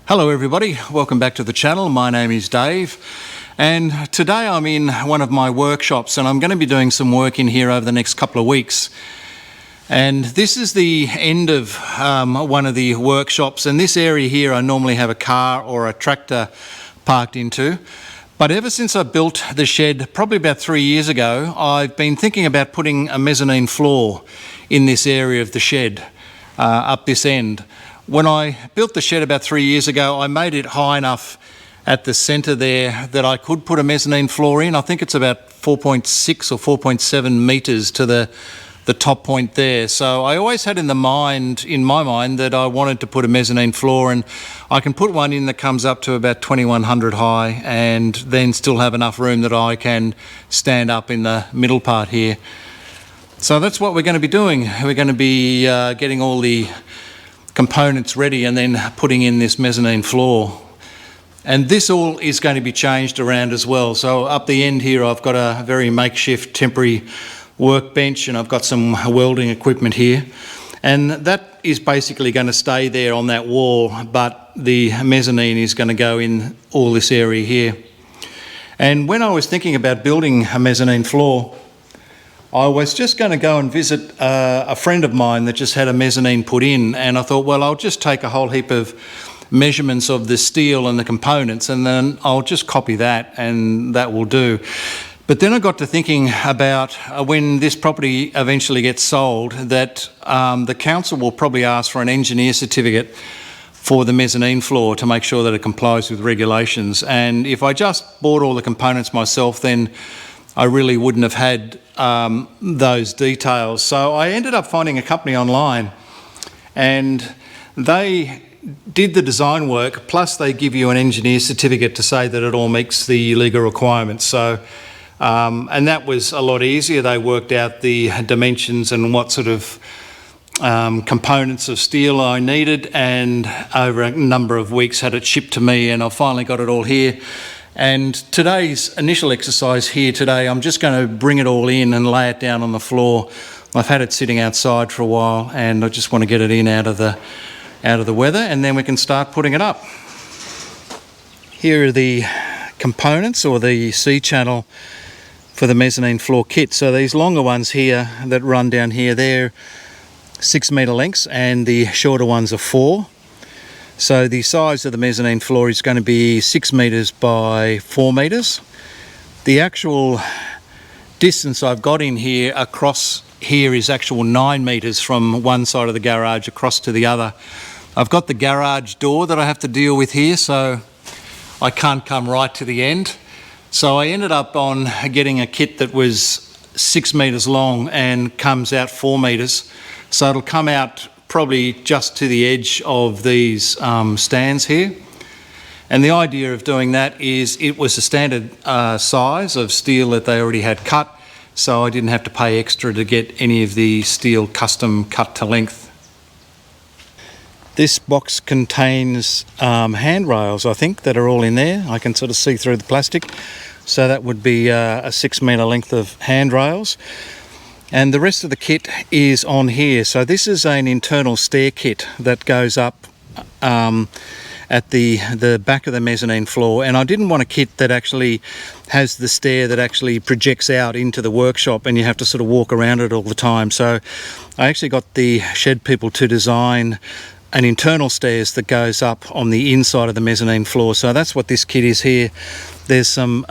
Hello everybody, welcome back to the channel. My name is Dave and today I'm in one of my workshops and I'm going to be doing some work in here over the next couple of weeks. And this is the end of one of the workshops, and this area here I normally have a car or a tractor parked into. But ever since I built the shed, probably about 3 years ago, I've been thinking about putting a mezzanine floor in this area of the shed, up this end. When I built the shed about 3 years ago, I made it high enough at the centre there that I could put a mezzanine floor in. I think it's about 4.6 or 4.7 metres to the top point there. So I always had in my mind that I wanted to put a mezzanine floor, and I can put one in that comes up to about 2100 high and then still have enough room that I can stand up in the middle part here. So that's what we're going to be doing. We're going to be getting all the components ready and then putting in this mezzanine floor. And this all is going to be changed around as well. So up the end here I've got a very makeshift temporary workbench and I've got some welding equipment here. And that is basically going to stay there on that wall, but the mezzanine is going to go in all this area here. And when I was thinking about building a mezzanine floor, I was just going to go and visit a friend of mine that just had a mezzanine put in, and I thought, well, I'll just take a whole heap of measurements of the steel and the components and then I'll just copy that and that will do. But then I got to thinking about when this property eventually gets sold, that the council will probably ask for an engineer certificate for the mezzanine floor to make sure that it complies with regulations. And if I just bought all the components myself, then I really wouldn't have had those details. So I ended up finding a company online and they did the design work, plus they give you an engineer certificate to say that it all meets the legal requirements. So, and that was a lot easier. They worked out the dimensions and what sort of components of steel I needed, and over a number of weeks had it shipped to me, and I finally got it all here. And today's initial exercise here today, I'm just going to bring it all in and lay it down on the floor. I've had it sitting outside for a while and I just want to get it in out of the weather, and then we can start putting it up. Here are the components, or the C-channel for the mezzanine floor kit. So these longer ones here that run down here, they're 6 metre lengths and the shorter ones are 4. So the size of the mezzanine floor is going to be 6 metres by 4 metres. The actual distance I've got in here across here is actual 9 metres from one side of the garage across to the other. I've got the garage door that I have to deal with here, so I can't come right to the end. So I ended up on getting a kit that was 6 metres long and comes out 4 metres. So it'll come out probably just to the edge of these stands here. And the idea of doing that is it was a standard size of steel that they already had cut, so I didn't have to pay extra to get any of the steel custom cut to length. This box contains handrails, I think, that are all in there. I can sort of see through the plastic. So that would be a 6 metre length of handrails. And the rest of the kit is on here. So this is an internal stair kit that goes up at the back of the mezzanine floor, and I didn't want a kit that actually has the stair that actually projects out into the workshop and you have to sort of walk around it all the time. So I actually got the shed people to design an internal stairs that goes up on the inside of the mezzanine floor. So that's what this kit is here. There's some,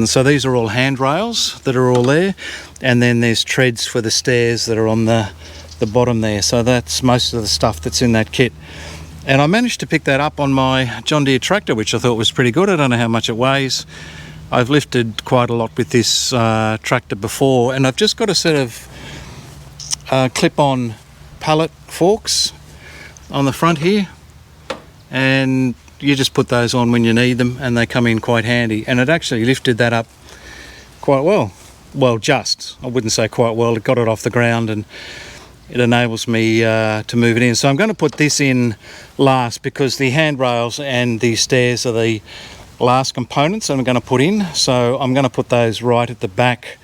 so these are all handrails that are all there, and then there's treads for the stairs that are on the bottom there. So that's most of the stuff that's in that kit. And I managed to pick that up on my John Deere tractor, which I thought was pretty good. I don't know how much it weighs. I've lifted quite a lot with this tractor before, and I've just got a set of clip-on pallet forks on the front here, and you just put those on when you need them and they come in quite handy. And it actually lifted that up quite well. Well, just, I wouldn't say quite well. It got it off the ground and it enables me to move it in. So I'm going to put this in last because the handrails and the stairs are the last components that I'm going to put in. So I'm going to put those right at the back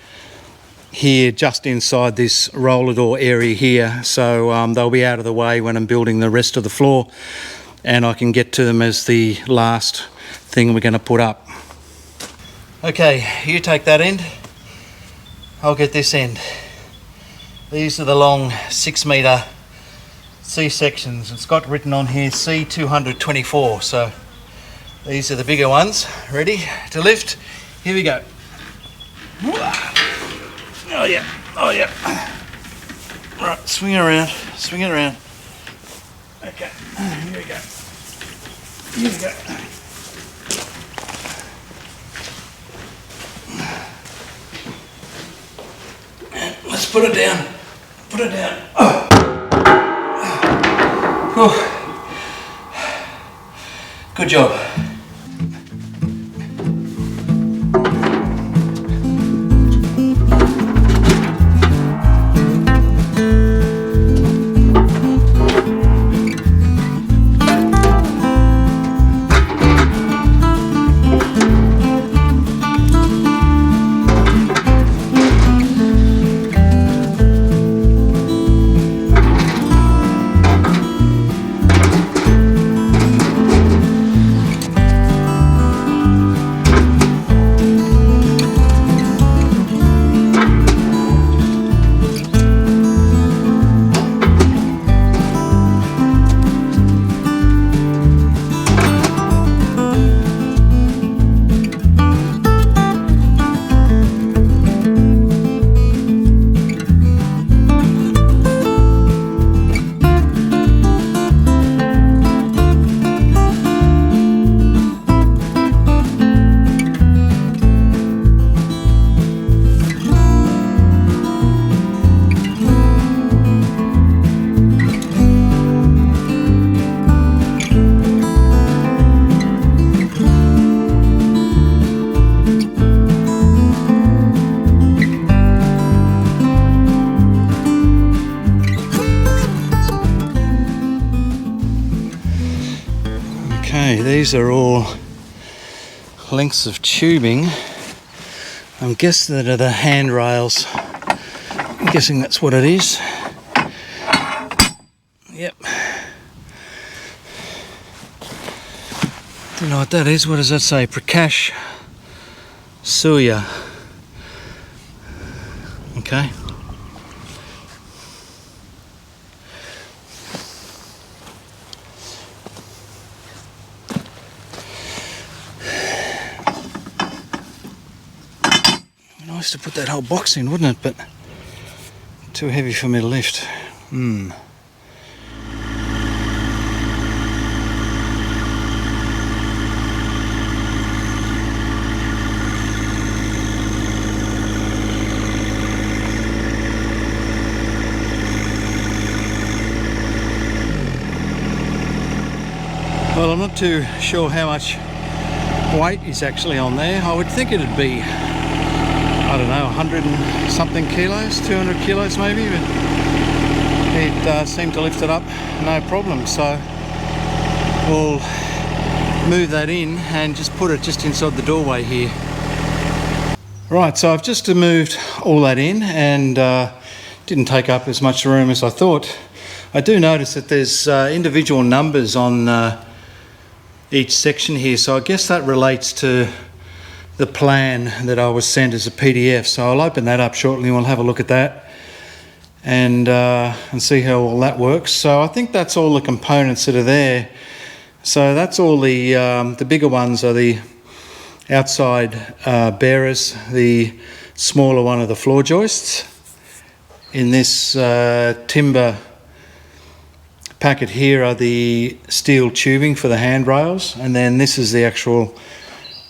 here, just inside this roller door area here, so they'll be out of the way when I'm building the rest of the floor. and I can get to them as the last thing we're going to put up. Okay, you take that end, I'll get this end. These are the long 6 metre C sections. It's got written on here C224, so these are the bigger ones. Ready to lift? Here we go. Oh yeah, oh yeah. Right, swing it around, swing it around. Okay, here we go. Here we go. And let's put it down. Put it down. Oh. Oh. Good job. Okay, these are all lengths of tubing. I'm guessing that are the handrails. I'm guessing that's what it is. Yep. Don't know what that is. What does that say? Prakash Surya. Okay. Nice to put that whole box in, wouldn't it? But too heavy for me to lift. Well, I'm not too sure how much weight is actually on there. I would think it'd be, I don't know, 100 and something kilos, 200 kilos maybe, but it seemed to lift it up no problem. So we'll move that in and just put it just inside the doorway here. Right, so I've just moved all that in and didn't take up as much room as I thought. I do notice that there's individual numbers on each section here, so I guess that relates to the plan that I was sent as a PDF. So I'll open that up shortly and we'll have a look at that and see how all that works. So I think that's all the components that are there. So that's all the bigger ones are the outside bearers, the smaller one are the floor joists. In this timber packet here are the steel tubing for the handrails, and then this is the actual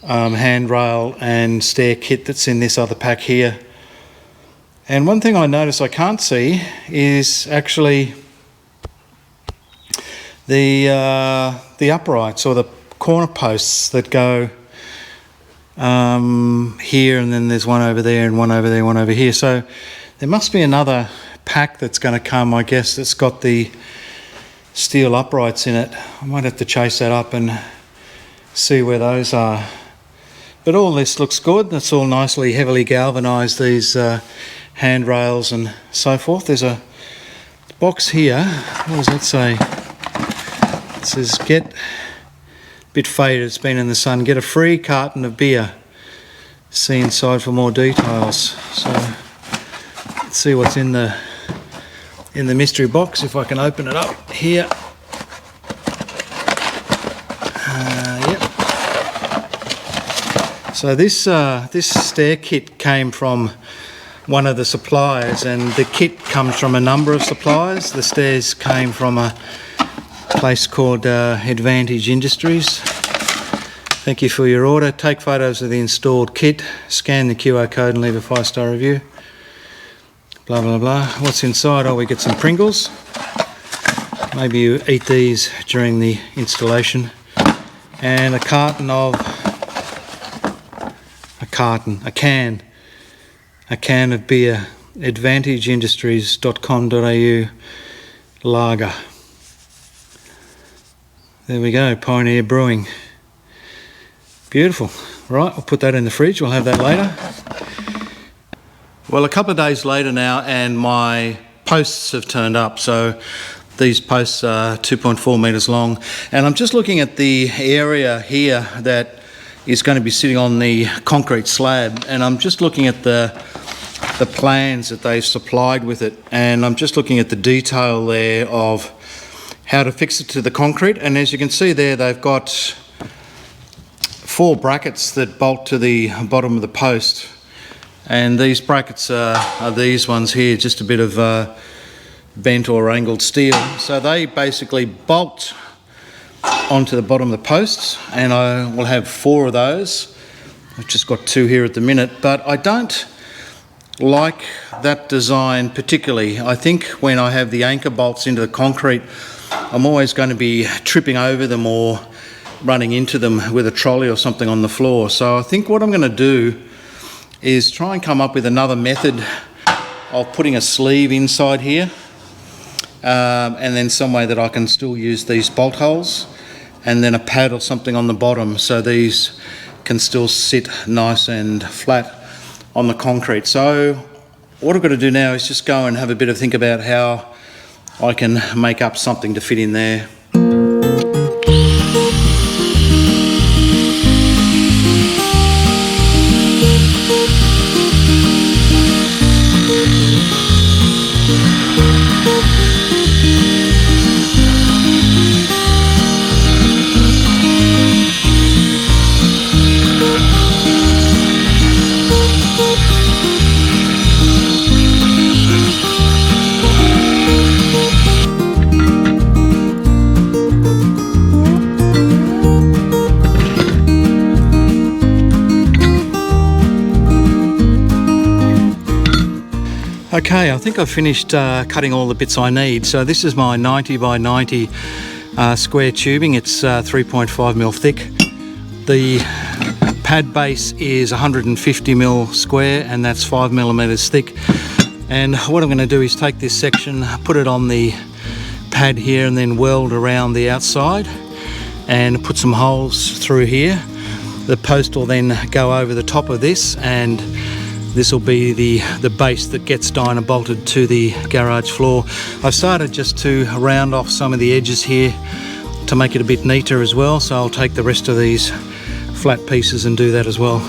handrail and stair kit that's in this other pack here. And one thing I notice I can't see is actually the uprights or the corner posts that go here, and then there's one over there and one over there, one over here. So there must be another pack that's going to come, I guess, that's got the steel uprights in it. I might have to chase that up and see where those are. But all this looks good. It's all nicely heavily galvanised, these handrails and so forth. There's a box here. What does that say? It says get, a bit faded, it's been in the sun, get a free carton of beer. See inside for more details. So let's see what's in the mystery box, if I can open it up here. Yep. So this stair kit came from one of the suppliers, and the kit comes from a number of suppliers. The stairs came from a place called Advantage Industries. Thank you for your order. Take photos of the installed kit, scan the QR code and leave a 5-star review. Blah, blah, blah. What's inside? Oh, we get some Pringles. Maybe you eat these during the installation. And a can of beer, advantageindustries.com.au lager. There we go, Pioneer Brewing. Beautiful. Right, I'll put that in the fridge, we'll have that later. Well, a couple of days later now, and my posts have turned up. So these posts are 2.4 metres long, and I'm just looking at the area here that is going to be sitting on the concrete slab, and I'm just looking at the plans that they've supplied with it, and I'm just looking at the detail there of how to fix it to the concrete. And as you can see there, they've got 4 brackets that bolt to the bottom of the post, and these brackets are these ones here, just a bit of bent or angled steel. So they basically bolt onto the bottom of the posts, and I will have 4 of those. I've just got 2 here at the minute, but I don't like that design particularly. I think when I have the anchor bolts into the concrete, I'm always going to be tripping over them or running into them with a trolley or something on the floor. So I think what I'm going to do is try and come up with another method of putting a sleeve inside here, and then some way that I can still use these bolt holes, and then a pad or something on the bottom so these can still sit nice and flat on the concrete. So what I've got to do now is just go and have a bit of think about how I can make up something to fit in there. Okay, I think I've finished cutting all the bits I need. So this is my 90 by 90 square tubing. It's 3.5mm thick. The pad base is 150mm square, and that's 5mm thick. And what I'm going to do is take this section, put it on the pad here, and then weld around the outside and put some holes through here. The post will then go over the top of this, and this will be the base that gets dyno bolted to the garage floor. I've started just to round off some of the edges here to make it a bit neater as well, so I'll take the rest of these flat pieces and do that as well.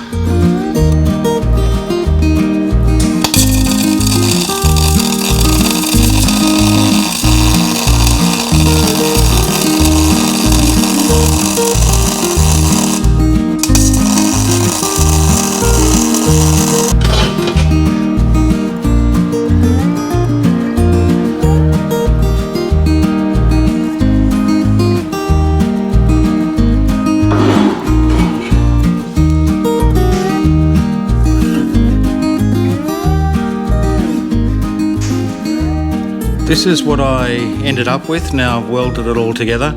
This is what I ended up with. Now I've welded it all together.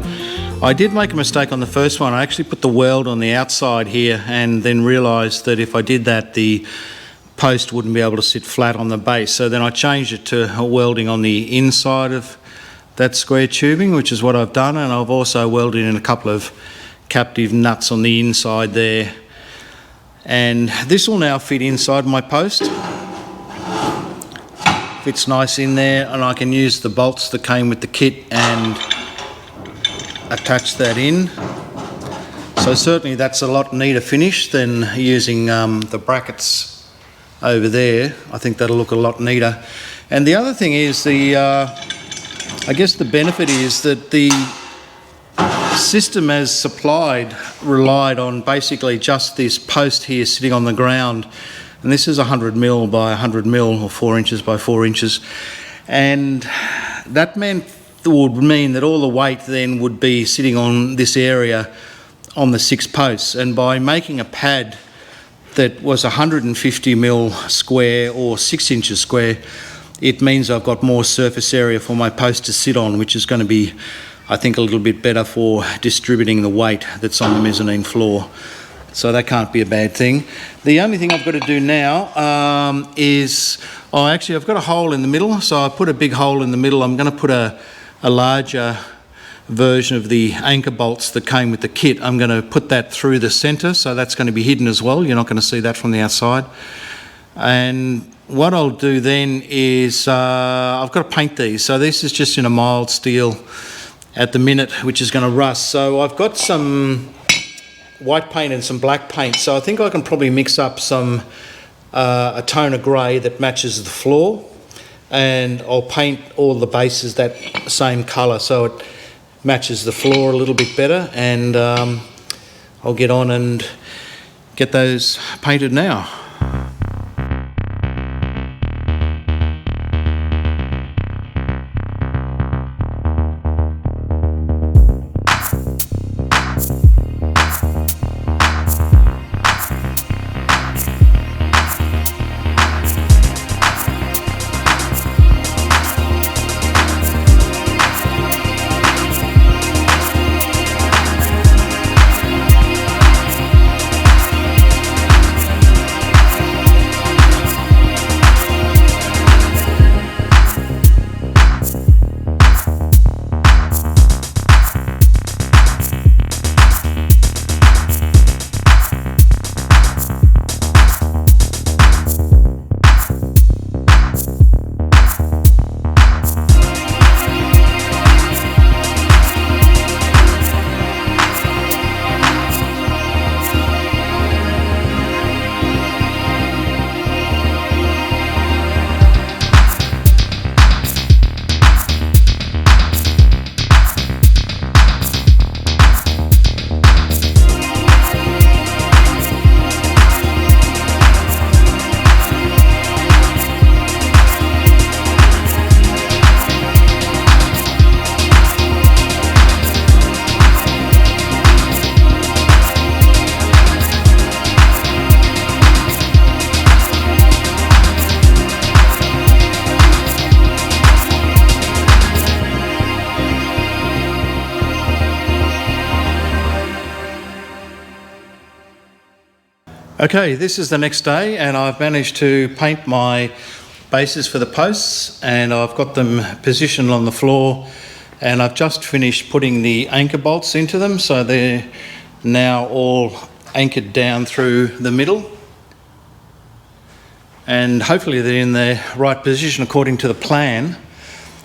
I did make a mistake on the first one. I actually put the weld on the outside here and then realised that if I did that, the post wouldn't be able to sit flat on the base. So then I changed it to welding on the inside of that square tubing, which is what I've done, and I've also welded in a couple of captive nuts on the inside there. And this will now fit inside my post. Fits nice in there, and I can use the bolts that came with the kit and attach that in. So certainly that's a lot neater finish than using the brackets over there. I think that'll look a lot neater. And the other thing is I guess the benefit is that the system as supplied relied on basically just this post here sitting on the ground, and this is 100mm by 100mm or 4 inches by 4 inches, and that would mean that all the weight then would be sitting on this area on the 6 posts. And by making a pad that was 150mm square or 6 inches square, it means I've got more surface area for my post to sit on, which is going to be, I think, a little bit better for distributing the weight that's on the mezzanine floor. So that can't be a bad thing. The only thing I've got to do now is, actually I've got a hole in the middle, so I put a big hole in the middle. I'm going to put a larger version of the anchor bolts that came with the kit. I'm going to put that through the centre, so that's going to be hidden as well. You're not going to see that from the outside. And what I'll do then is I've got to paint these. So this is just in a mild steel at the minute, which is going to rust. So I've got some white paint and some black paint. So I think I can probably mix up some a tone of grey that matches the floor, and I'll paint all the bases that same colour so it matches the floor a little bit better, and I'll get on and get those painted now. Okay, this is the next day, and I've managed to paint my bases for the posts, and I've got them positioned on the floor, and I've just finished putting the anchor bolts into them, so they're now all anchored down through the middle, and hopefully they're in the right position according to the plan.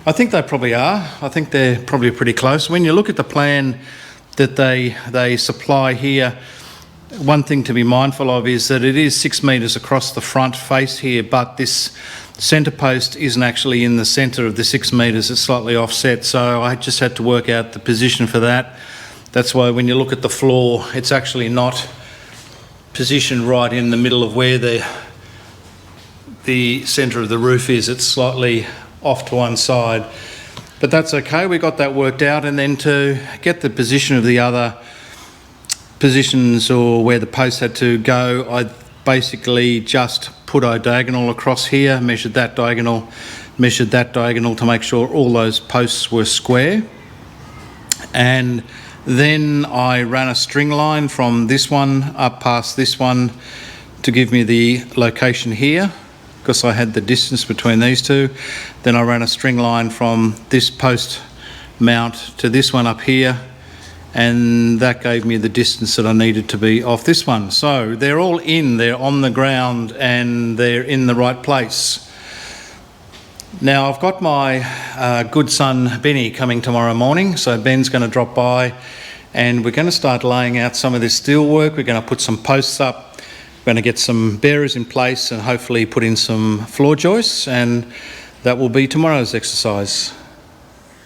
I think they probably are. I think they're probably pretty close. When you look at the plan that they supply here, one thing to be mindful of is that it is 6 metres across the front face here, but this centre post isn't actually in the centre of the 6 metres, it's slightly offset, so I just had to work out the position for that. That's why when you look at the floor, it's actually not positioned right in the middle of where the centre of the roof is. It's slightly off to one side, but that's okay, we got that worked out. And then to get the position of the other positions, or where the post had to go, I basically just put a diagonal across here, measured that diagonal to make sure all those posts were square, and then I ran a string line from this one up past this one to give me the location here, because I had the distance between these two. Then I ran a string line from this post mount to this one up here, and that gave me the distance that I needed to be off this one. So they're all in, they're on the ground, and they're in the right place. Now I've got my good son Benny coming tomorrow morning, so Ben's going to drop by and we're going to start laying out some of this steel work. We're going to put some posts up, we're going to get some bearers in place and hopefully put in some floor joists, and that will be tomorrow's exercise.